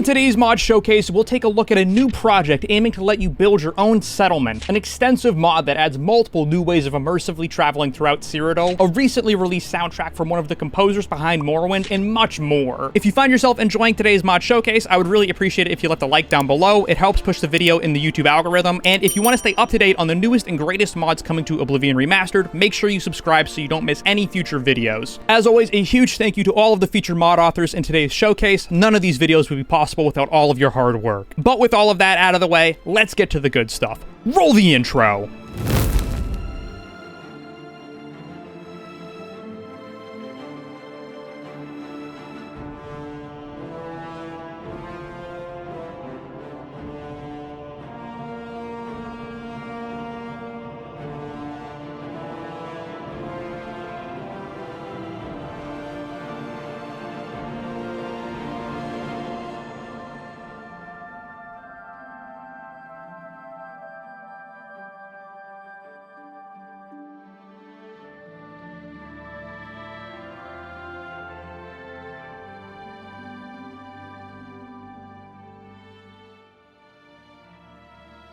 today's mod showcase, we'll take a look at a new project aiming to let you build your own settlement, an extensive mod that adds multiple new ways of immersively traveling throughout Cyrodiil, a recently released soundtrack from one of the composers behind Morrowind, and much more. If you find yourself enjoying today's mod showcase, I would really appreciate it if you left a like down below. It helps push the video in the YouTube algorithm, and if you want to stay up to date on the newest and greatest mods coming to Oblivion Remastered, make sure you subscribe so you don't miss any future videos. As always, a huge thank you to all of the featured mod authors in today's showcase. None of these videos would be possible without all of your hard work. But with all of that out of the way, let's get to the good stuff. Roll the intro!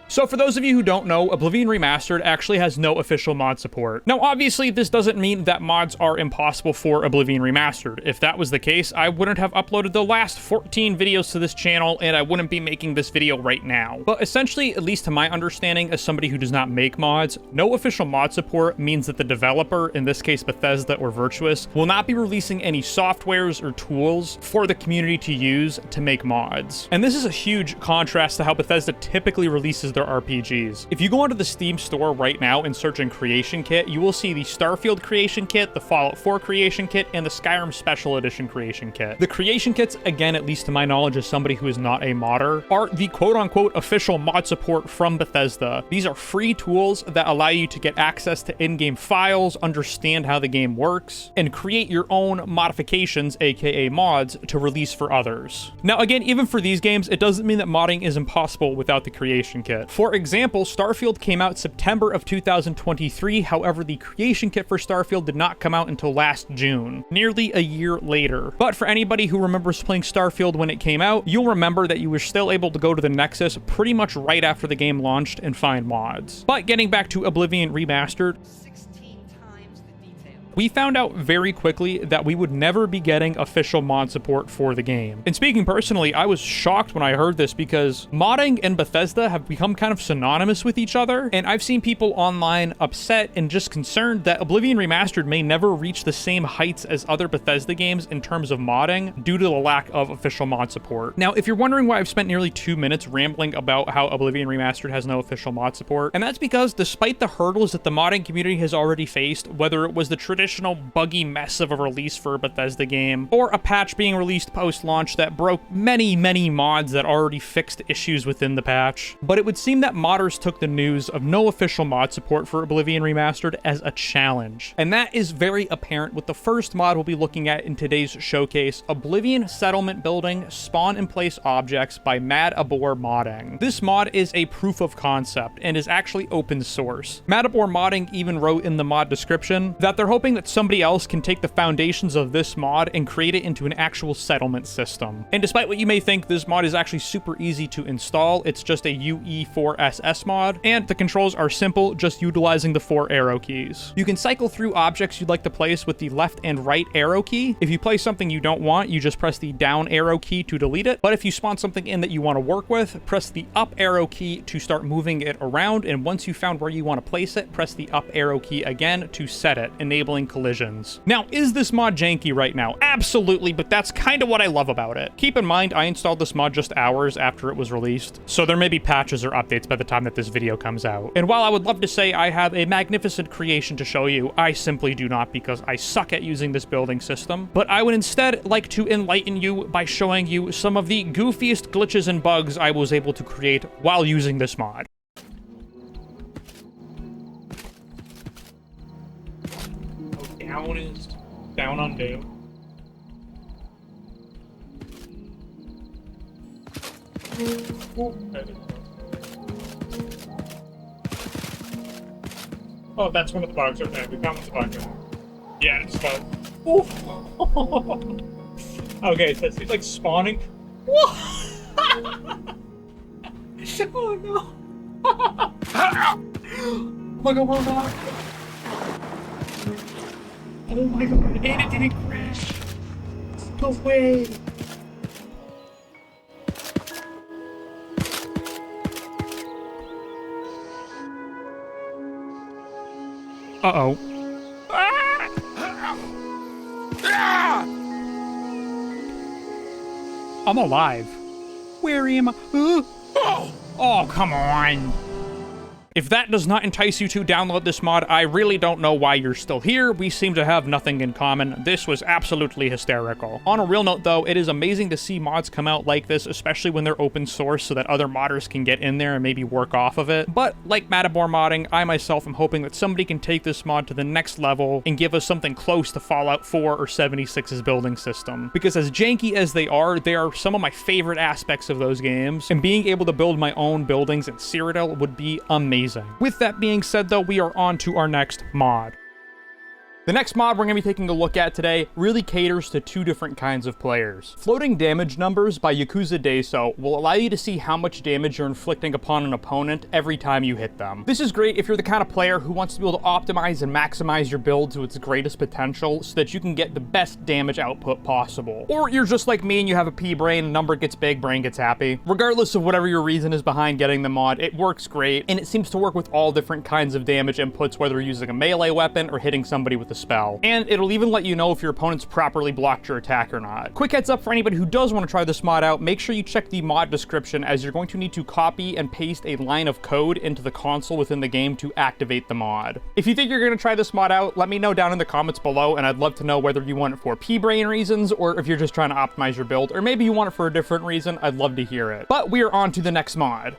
So for those of you who don't know, Oblivion Remastered actually has no official mod support. Now obviously this doesn't mean that mods are impossible for Oblivion Remastered. If that was the case, I wouldn't have uploaded the last 14 videos to this channel and I wouldn't be making this video right now. But essentially, at least to my understanding as somebody who does not make mods, no official mod support means that the developer, in this case Bethesda or Virtuous, will not be releasing any softwares or tools for the community to use to make mods. And this is a huge contrast to how Bethesda typically releases their RPGs. If you go onto the Steam store right now and search in Creation Kit, you will see the Starfield Creation Kit, the Fallout 4 Creation Kit, and the Skyrim Special Edition Creation Kit. The Creation Kits, again, at least to my knowledge as somebody who is not a modder, are the quote-unquote official mod support from Bethesda. These are free tools that allow you to get access to in-game files, understand how the game works, and create your own modifications, aka mods, to release for others. Now again, even for these games, it doesn't mean that modding is impossible without the Creation Kit. For example, Starfield came out September of 2023, however, the Creation Kit for Starfield did not come out until last June, nearly a year later. But for anybody who remembers playing Starfield when it came out, you'll remember that you were still able to go to the Nexus pretty much right after the game launched and find mods. But getting back to Oblivion Remastered, we found out very quickly that we would never be getting official mod support for the game. And speaking personally, I was shocked when I heard this because modding and Bethesda have become kind of synonymous with each other, and I've seen people online upset and just concerned that Oblivion Remastered may never reach the same heights as other Bethesda games in terms of modding due to the lack of official mod support. Now, if you're wondering why I've spent nearly 2 minutes rambling about how Oblivion Remastered has no official mod support, and that's because despite the hurdles that the modding community has already faced, whether it was the traditional buggy mess of a release for a Bethesda game, or a patch being released post-launch that broke many mods that already fixed issues within the patch. But it would seem that modders took the news of no official mod support for Oblivion Remastered as a challenge. And that is very apparent with the first mod we'll be looking at in today's showcase, Oblivion Settlement Building Spawn in Place Objects by Mad Abor Modding. This mod is a proof of concept and is actually open source. Mad Abor Modding even wrote in the mod description that they're hoping that somebody else can take the foundations of this mod and create it into an actual settlement system. And despite what you may think, this mod is actually super easy to install. It's just a UE4SS mod, and the controls are simple, just utilizing the 4 arrow keys. You can cycle through objects you'd like to place with the left and right arrow key. If you place something you don't want, you just press the down arrow key to delete it. But if you spawn something in that you want to work with, press the up arrow key to start moving it around, and once you found where you want to place it, press the up arrow key again to set it, enabling collisions. Now, is this mod janky right now? Absolutely, but that's kind of what I love about it. Keep in mind, I installed this mod just hours after it was released, so there may be patches or updates by the time that this video comes out. And while I would love to say I have a magnificent creation to show you, I simply do not because I suck at using this building system. But I would instead like to enlighten you by showing you some of the goofiest glitches and bugs I was able to create while using this mod. Down is down undo. Oh, that's one of the bugs right there. We found the bug. Yeah, it's fun. Okay, so it's like spawning. Oh no. Oh my god, oh god. Oh my god, and it didn't crash. No way. Uh-oh. I'm alive. Where am I? Oh, come on. If that does not entice you to download this mod, I really don't know why you're still here. We seem to have nothing in common. This was absolutely hysterical. On a real note though, it is amazing to see mods come out like this, especially when they're open source so that other modders can get in there and maybe work off of it. But like Matador modding, I myself am hoping that somebody can take this mod to the next level and give us something close to Fallout 4 or 76's building system. Because as janky as they are some of my favorite aspects of those games, and being able to build my own buildings in Cyrodiil would be amazing. With that being said though, we are on to our next mod. The next mod we're going to be taking a look at today really caters to two different kinds of players. Floating damage numbers by Yakuza Daiso will allow you to see how much damage you're inflicting upon an opponent every time you hit them. This is great if you're the kind of player who wants to be able to optimize and maximize your build to its greatest potential so that you can get the best damage output possible. Or you're just like me and you have a P-brain, number gets big, brain gets happy. Regardless of whatever your reason is behind getting the mod, it works great, and it seems to work with all different kinds of damage inputs, whether you're using a melee weapon or hitting somebody with a spell. And it'll even let you know if your opponent's properly blocked your attack or not. Quick heads up for anybody who does want to try this mod out, make sure you check the mod description, as you're going to need to copy and paste a line of code into the console within the game to activate the mod. If you think you're going to try this mod out, let me know down in the comments below, and I'd love to know whether you want it for P-brain reasons or if you're just trying to optimize your build, or maybe you want it for a different reason. I'd love to hear it. But we are on to the next mod.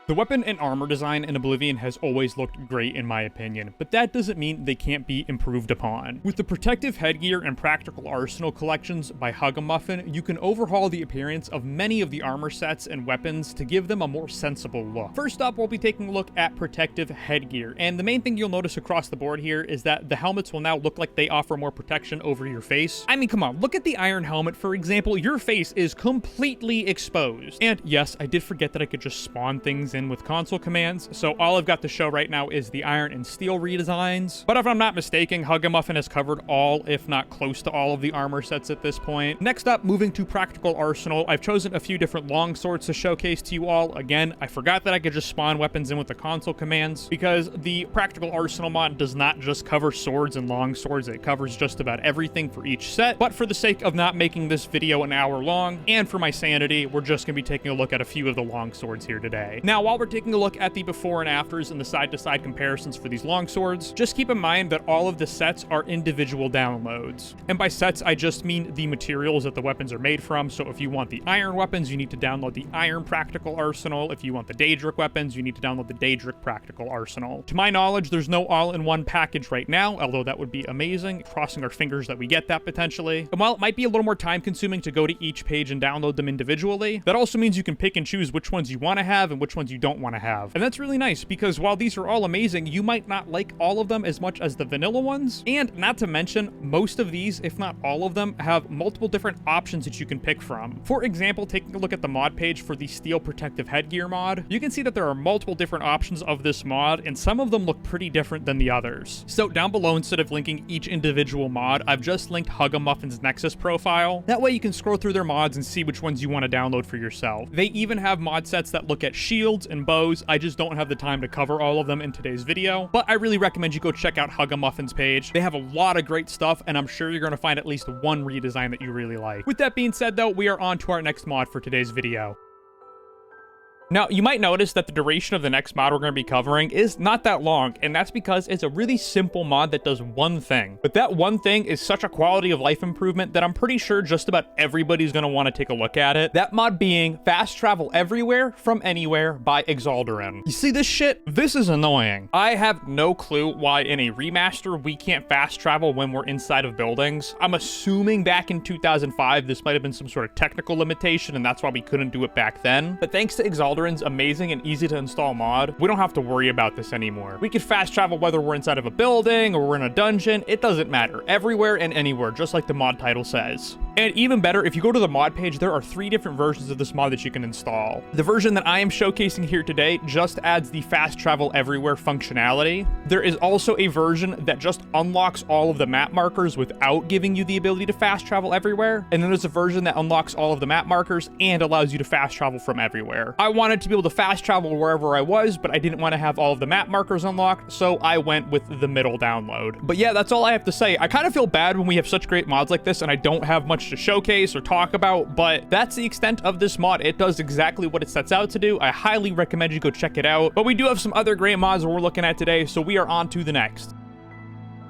The weapon and armor design in Oblivion has always looked great in my opinion, but that doesn't mean they can't be improved upon. With the Protective Headgear and Practical Arsenal collections by HugAMuffin, you can overhaul the appearance of many of the armor sets and weapons to give them a more sensible look. First up, we'll be taking a look at Protective Headgear, and the main thing you'll notice across the board here is that the helmets will now look like they offer more protection over your face. I mean, come on, look at the iron helmet, for example. Your face is completely exposed. And yes, I did forget that I could just spawn things in with console commands, so all I've got to show right now is the iron and steel redesigns. But if I'm not mistaken, HugAMuffin has covered all, if not close to all, of the armor sets at this point. Next up, moving to Practical Arsenal, I've chosen a few different long swords to showcase to you all. Again, I forgot that I could just spawn weapons in with the console commands, because the Practical Arsenal mod does not just cover swords and long swords, it covers just about everything for each set. But for the sake of not making this video an hour long, and for my sanity, we're just going to be taking a look at a few of the long swords here today. Now, while we're taking a look at the before and afters and the side-to-side comparisons for these long swords, just keep in mind that all of the sets are individual downloads. And by sets, I just mean the materials that the weapons are made from. So if you want the iron weapons, you need to download the Iron Practical Arsenal. If you want the Daedric weapons, you need to download the Daedric Practical Arsenal. To my knowledge, there's no all-in-one package right now, although that would be amazing. Crossing our fingers that we get that potentially. And while it might be a little more time-consuming to go to each page and download them individually, that also means you can pick and choose which ones you want to have and which ones you don't want to have. And that's really nice, because while these are all amazing, you might not like all of them as much as the vanilla ones. And not to mention, most of these, if not all of them, have multiple different options that you can pick from. For example, taking a look at the mod page for the Steel Protective Headgear mod, you can see that there are multiple different options of this mod, and some of them look pretty different than the others. So down below, instead of linking each individual mod, I've just linked HugAMuffin's Nexus profile. That way you can scroll through their mods and see which ones you want to download for yourself. They even have mod sets that look at shields and bows. I just don't have the time to cover all of them in today's video, but I really recommend you go check out HugAMuffin's page. They have a lot of great stuff, and I'm sure you're going to find at least one redesign that you really like. With that being said though, we are on to our next mod for today's video. Now, you might notice that the duration of the next mod we're going to be covering is not that long, and that's because it's a really simple mod that does one thing. But that one thing is such a quality of life improvement that I'm pretty sure just about everybody's going to want to take a look at it. That mod being Fast Travel Everywhere from Anywhere by Exaldarin. You see this shit? This is annoying. I have no clue why in a remaster we can't fast travel when we're inside of buildings. I'm assuming back in 2005 this might have been some sort of technical limitation, and that's why we couldn't do it back then. But thanks to Exaldarin's amazing and easy to install mod, we don't have to worry about this anymore. We can fast travel whether we're inside of a building or we're in a dungeon. It doesn't matter. Everywhere and anywhere, just like the mod title says. And even better, if you go to the mod page, there are 3 different versions of this mod that you can install. The version that I am showcasing here today just adds the fast travel everywhere functionality. There is also a version that just unlocks all of the map markers without giving you the ability to fast travel everywhere. And then there's a version that unlocks all of the map markers and allows you to fast travel from everywhere. I wanted to be able to fast travel wherever I was, but I didn't want to have all of the map markers unlocked, so I went with the middle download. But yeah, that's all I have to say. I kind of feel bad when we have such great mods like this and I don't have much to showcase or talk about, but that's the extent of this mod. It does exactly what it sets out to do. I highly recommend you go check it out. But we do have some other great mods that we're looking at today, so we are on to the next.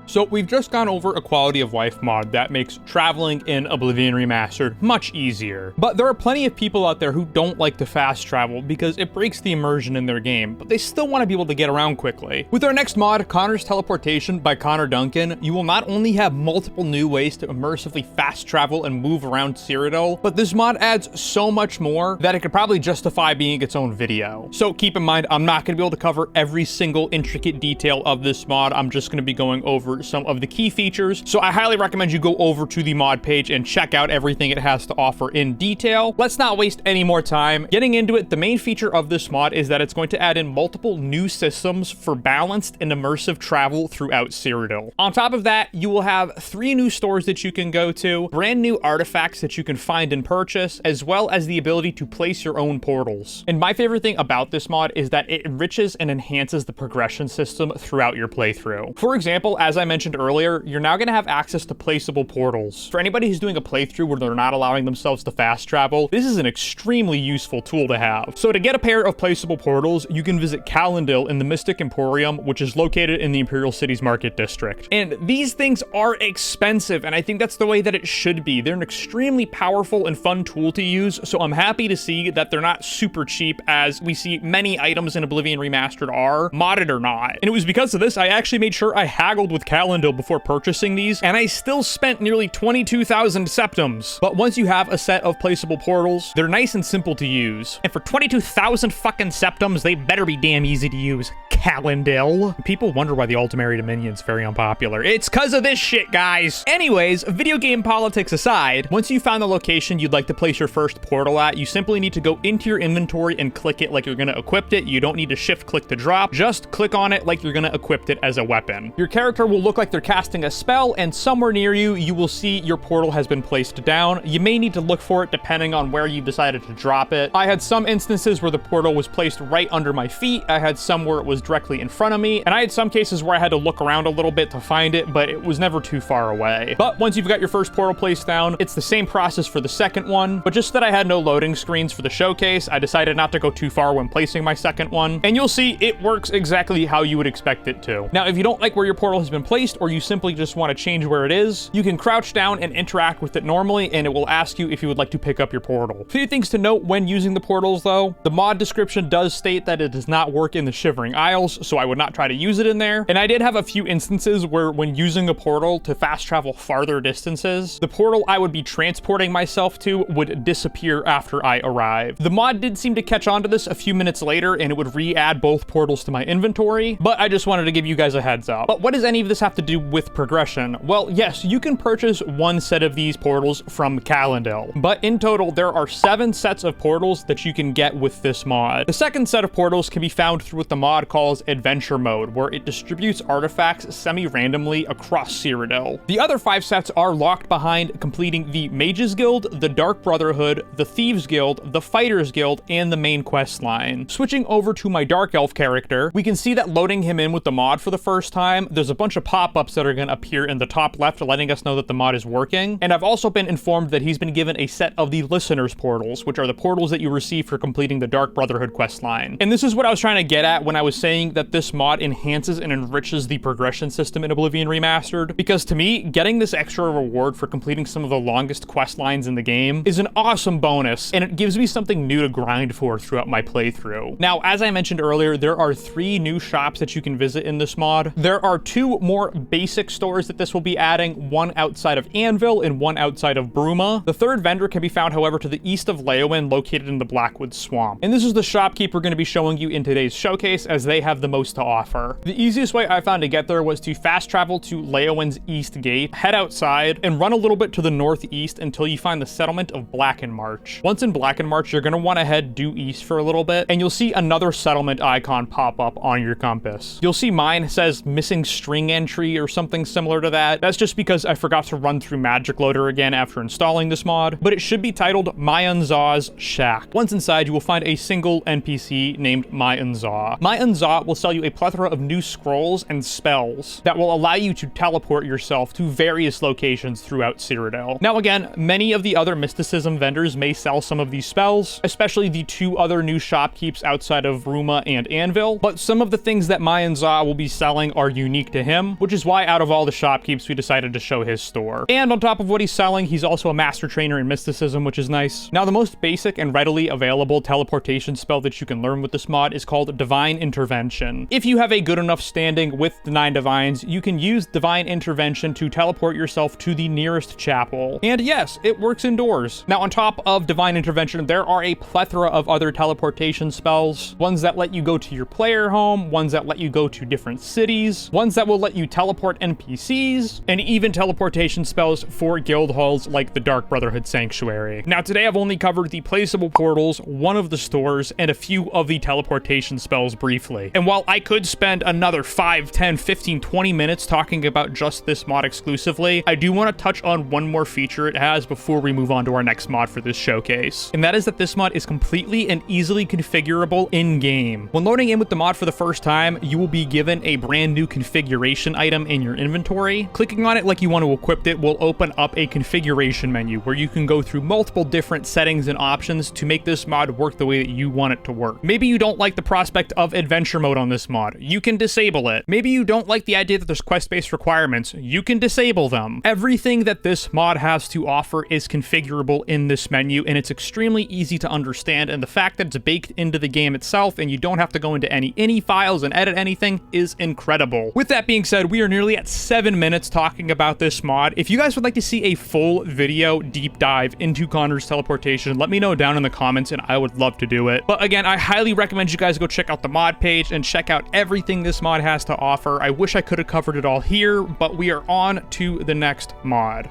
So we've just gone over a quality of life mod that makes traveling in Oblivion Remastered much easier. But there are plenty of people out there who don't like to fast travel because it breaks the immersion in their game, but they still want to be able to get around quickly. With our next mod, Connor's Teleportation by Connor Duncan, you will not only have multiple new ways to immersively fast travel and move around Cyrodiil, but this mod adds so much more that it could probably justify being its own video. So keep in mind, I'm not going to be able to cover every single intricate detail of this mod. I'm just going to be going over some of the key features, so I highly recommend you go over to the mod page and check out everything it has to offer in detail. Let's not waste any more time. Getting into it, the main feature of this mod is that it's going to add in multiple new systems for balanced and immersive travel throughout Cyrodiil. On top of that, you will have 3 new stores that you can go to, brand new artifacts that you can find and purchase, as well as the ability to place your own portals. And my favorite thing about this mod is that it enriches and enhances the progression system throughout your playthrough. For example, as I mentioned earlier, you're now going to have access to placeable portals. For anybody who's doing a playthrough where they're not allowing themselves to fast travel, this is an extremely useful tool to have. So to get a pair of placeable portals, you can visit Calendil in the Mystic Emporium, which is located in the Imperial Cities Market District. And these things are expensive, and I think that's the way that it should be. They're an extremely powerful and fun tool to use, so I'm happy to see that they're not super cheap as we see many items in Oblivion Remastered are, modded or not. And it was because of this I actually made sure I haggled with Calendil before purchasing these, and I still spent nearly 22,000 septums. But once you have a set of placeable portals, they're nice and simple to use. And for 22,000 fucking septums, they better be damn easy to use. Calendil. People wonder why the Ultimary Dominion's very unpopular. It's cause of this shit, guys. Anyways, video game politics aside, once you found the location you'd like to place your first portal at, you simply need to go into your inventory and click it like you're gonna equip it. You don't need to shift click to drop. Just click on it like you're gonna equip it as a weapon. Your character will look like they're casting a spell, and somewhere near you, you will see your portal has been placed down. You may need to look for it depending on where you decided to drop it. I had some instances where the portal was placed right under my feet. I had some where it was directly in front of me, and I had some cases where I had to look around a little bit to find it, but it was never too far away. But once you've got your first portal placed down, it's the same process for the second one, but just that I had no loading screens for the showcase, I decided not to go too far when placing my second one, and you'll see it works exactly how you would expect it to. Now, if you don't like where your portal has been placed, or you simply just want to change where it is, you can crouch down and interact with it normally, and it will ask you if you would like to pick up your portal. A few things to note when using the portals, though. The mod description does state that it does not work in the Shivering Isles, so I would not try to use it in there. And I did have a few instances where when using a portal to fast travel farther distances, the portal I would be transporting myself to would disappear after I arrived. The mod did seem to catch on to this a few minutes later, and it would re-add both portals to my inventory, but I just wanted to give you guys a heads up. But what does any of this have to do with progression? Well, yes, you can purchase one set of these portals from Calendil, but in total, there are 7 sets of portals that you can get with this mod. The second set of portals can be found through what the mod calls Adventure Mode, where it distributes artifacts semi-randomly across Cyrodiil. The other 5 sets are locked behind completing the Mages Guild, the Dark Brotherhood, the Thieves Guild, the Fighters Guild, and the main quest line. Switching over to my Dark Elf character, we can see that loading him in with the mod for the first time, there's a bunch of pop-ups that are going to appear in the top left letting us know that the mod is working, and I've also been informed that he's been given a set of the Listeners portals, which are the portals that you receive for completing the Dark Brotherhood quest line. And this is what I was trying to get at when I was saying that this mod enhances and enriches the progression system in Oblivion Remastered, because to me, getting this extra reward for completing some of the longest quest lines in the game is an awesome bonus, and it gives me something new to grind for throughout my playthrough. Now, as I mentioned earlier, there are 3 new shops that you can visit in this mod. There are 2 more more basic stores that this will be adding, one outside of Anvil and one outside of Bruma. The third vendor can be found, however, to the east of Leyawiin, located in the Blackwood Swamp. And this is the shopkeep we're going to be showing you in today's showcase, as they have the most to offer. The easiest way I found to get there was to fast travel to Leyawiin's east gate, head outside, and run a little bit to the northeast until you find the settlement of Blackenmarch. Once in Blackenmarch, you're going to want to head due east for a little bit, and you'll see another settlement icon pop up on your compass. You'll see mine says missing string entry or something similar to that. That's just because I forgot to run through Magic Loader again after installing this mod, but it should be titled Myanzaw's Shack. Once inside, you will find a single NPC named Myanzaw. Myanzaw will sell you a plethora of new scrolls and spells that will allow you to teleport yourself to various locations throughout Cyrodiil. Now again, many of the other mysticism vendors may sell some of these spells, especially the two other new shopkeeps outside of Bruma and Anvil, but some of the things that Myanzaw will be selling are unique to him, which is why out of all the shopkeeps we decided to show his store. And on top of what he's selling, he's also a master trainer in mysticism, which is nice. Now the most basic and readily available teleportation spell that you can learn with this mod is called Divine Intervention. If you have a good enough standing with the 9 divines, you can use Divine Intervention to teleport yourself to the nearest chapel. And yes, it works indoors. Now on top of Divine Intervention, there are a plethora of other teleportation spells, ones that let you go to your player home, ones that let you go to different cities, ones that will let you teleport NPCs, and even teleportation spells for guild halls like the Dark Brotherhood Sanctuary. Now today I've only covered the placeable portals, one of the stores, and a few of the teleportation spells briefly. And while I could spend another 5, 10, 15, 20 minutes talking about just this mod exclusively, I do want to touch on one more feature it has before we move on to our next mod for this showcase. And that is that this mod is completely and easily configurable in-game. When loading in with the mod for the first time, you will be given a brand new configuration item in your inventory. Clicking on it like you want to equip it will open up a configuration menu where you can go through multiple different settings and options to make this mod work the way that you want it to work. Maybe you don't like the prospect of adventure mode on this mod. You can disable it. Maybe you don't like the idea that there's quest-based requirements. You can disable them. Everything that this mod has to offer is configurable in this menu, and it's extremely easy to understand, and the fact that it's baked into the game itself and you don't have to go into any INI files and edit anything is incredible. With that being said, we are nearly at 7 minutes talking about this mod. If you guys would like to see a full video deep dive into Connor's teleportation, let me know down in the comments and I would love to do it. But again, I highly recommend you guys go check out the mod page and check out everything this mod has to offer. I wish I could have covered it all here, but we are on to the next mod.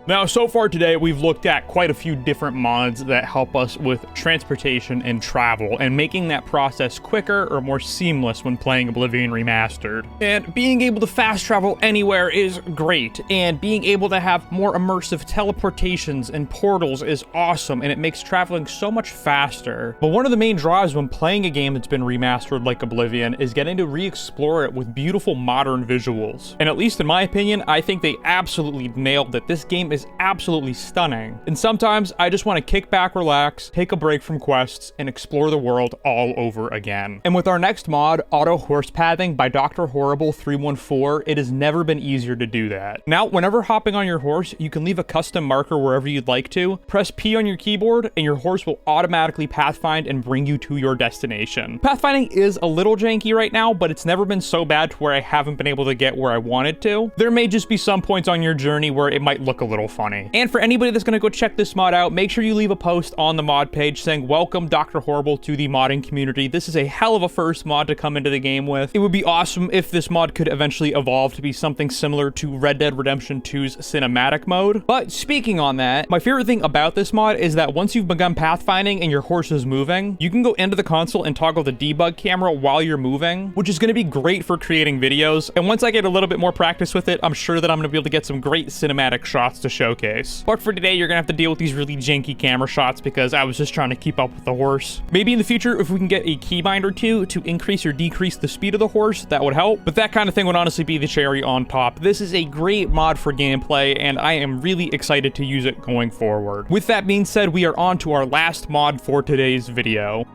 Now, so far today, we've looked at quite a few different mods that help us with transportation and travel, and making that process quicker or more seamless when playing Oblivion Remastered. And being able to fast travel anywhere is great, and being able to have more immersive teleportations and portals is awesome, and it makes traveling so much faster. But one of the main draws when playing a game that's been remastered like Oblivion is getting to re-explore it with beautiful modern visuals. And at least in my opinion, I think they absolutely nailed it. This game is absolutely stunning. And sometimes I just want to kick back, relax, take a break from quests, and explore the world all over again. And with our next mod, Auto Horse Pathing by Dr. Horrible 314, it has never been easier to do that. Now, whenever hopping on your horse, you can leave a custom marker wherever you'd like to, press P on your keyboard, and your horse will automatically pathfind and bring you to your destination. Pathfinding is a little janky right now, but it's never been so bad to where I haven't been able to get where I wanted to. There may just be some points on your journey where it might look a little funny. And for anybody that's going to go check this mod out, make sure you leave a post on the mod page saying, "Welcome Dr. Horrible to the modding community. This is a hell of a first mod to come into the game with." It would be awesome if this mod could eventually evolve to be something similar to Red Dead Redemption 2's cinematic mode. But speaking on that, my favorite thing about this mod is that once you've begun pathfinding and your horse is moving, you can go into the console and toggle the debug camera while you're moving, which is going to be great for creating videos. And once I get a little bit more practice with it, I'm sure that I'm going to be able to get some great cinematic shots to showcase. But for today, you're gonna have to deal with these really janky camera shots because I was just trying to keep up with the horse. Maybe in the future, if we can get a keybind or two to increase or decrease the speed of the horse, that would help. But that kind of thing would honestly be the cherry on top. This is a great mod for gameplay, and I am really excited to use it going forward. With that being said, we are on to our last mod for today's video.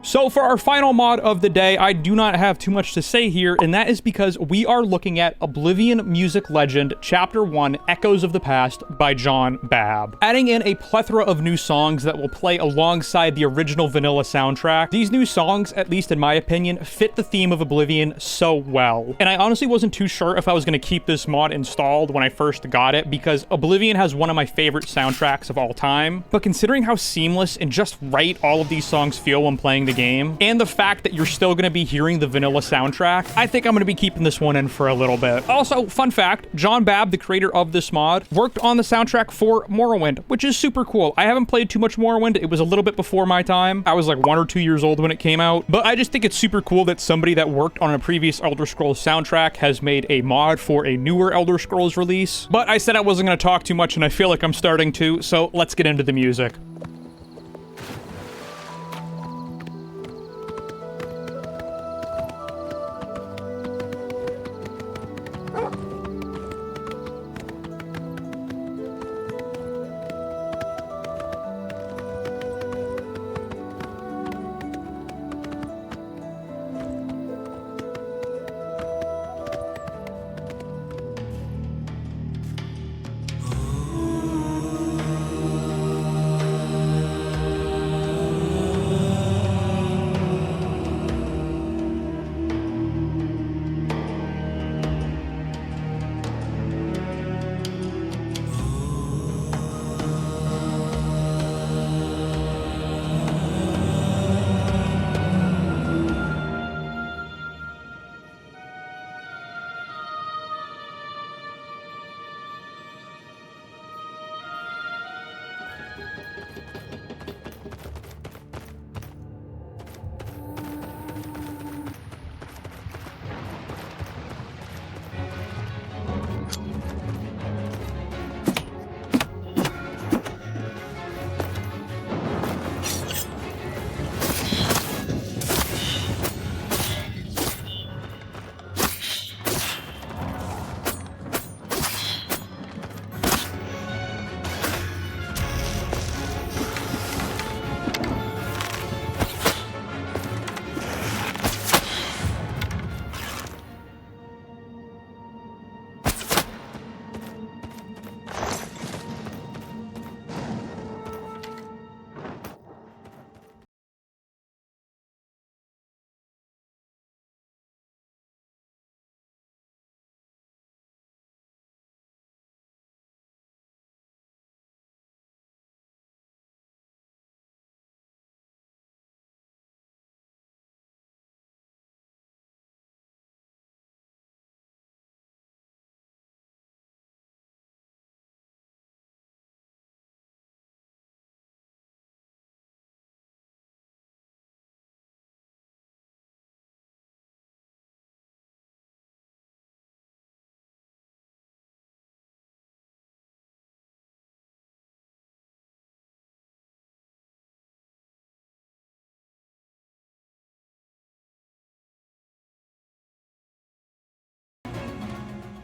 So for our final mod of the day, I do not have too much to say here, and that is because we are looking at Oblivion Music Legend Chapter 1 Echoes of the Past by John Babb. Adding in a plethora of new songs that will play alongside the original vanilla soundtrack, these new songs, at least in my opinion, fit the theme of Oblivion so well. And I honestly wasn't too sure if I was going to keep this mod installed when I first got it, because Oblivion has one of my favorite soundtracks of all time. But considering how seamless and just right all of these songs feel when playing the game, and the fact that you're still going to be hearing the vanilla soundtrack, I think I'm going to be keeping this one in for a little bit. Also, fun fact, John Babb, the creator of this mod, worked on the soundtrack for Morrowind, which is super cool. I haven't played too much Morrowind. It was a little bit before my time. I was like 1 or 2 years old when it came out, but I just think it's super cool that somebody that worked on a previous Elder Scrolls soundtrack has made a mod for a newer Elder Scrolls release. But I said I wasn't going to talk too much, and I feel like I'm starting to, so let's get into the music.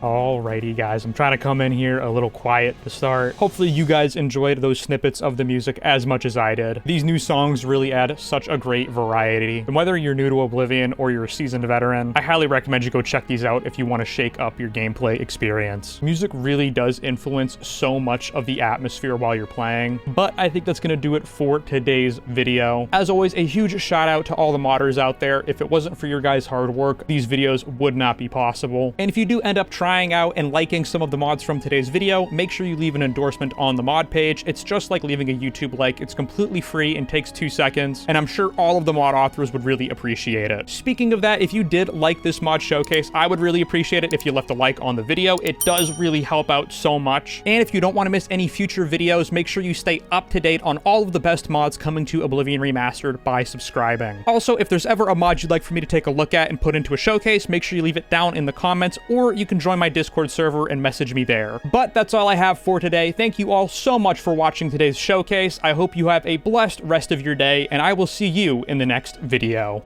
Alrighty guys, I'm trying to come in here a little quiet to start. Hopefully you guys enjoyed those snippets of the music as much as I did. These new songs really add such a great variety. And whether you're new to Oblivion or you're a seasoned veteran, I highly recommend you go check these out if you want to shake up your gameplay experience. Music really does influence so much of the atmosphere while you're playing, but I think that's going to do it for today's video. As always, a huge shout out to all the modders out there. If it wasn't for your guys' hard work, these videos would not be possible. And if you do end up trying out and liking some of the mods from today's video, make sure you leave an endorsement on the mod page. It's just like leaving a YouTube like. It's completely free and takes 2 seconds, and I'm sure all of the mod authors would really appreciate it. Speaking of that, if you did like this mod showcase, I would really appreciate it if you left a like on the video. It does really help out so much. And if you don't want to miss any future videos, make sure you stay up to date on all of the best mods coming to Oblivion Remastered by subscribing. Also, if there's ever a mod you'd like for me to take a look at and put into a showcase, make sure you leave it down in the comments, or you can join my Discord server and message me there. But that's all I have for today. Thank you all so much for watching today's showcase. I hope you have a blessed rest of your day, and I will see you in the next video.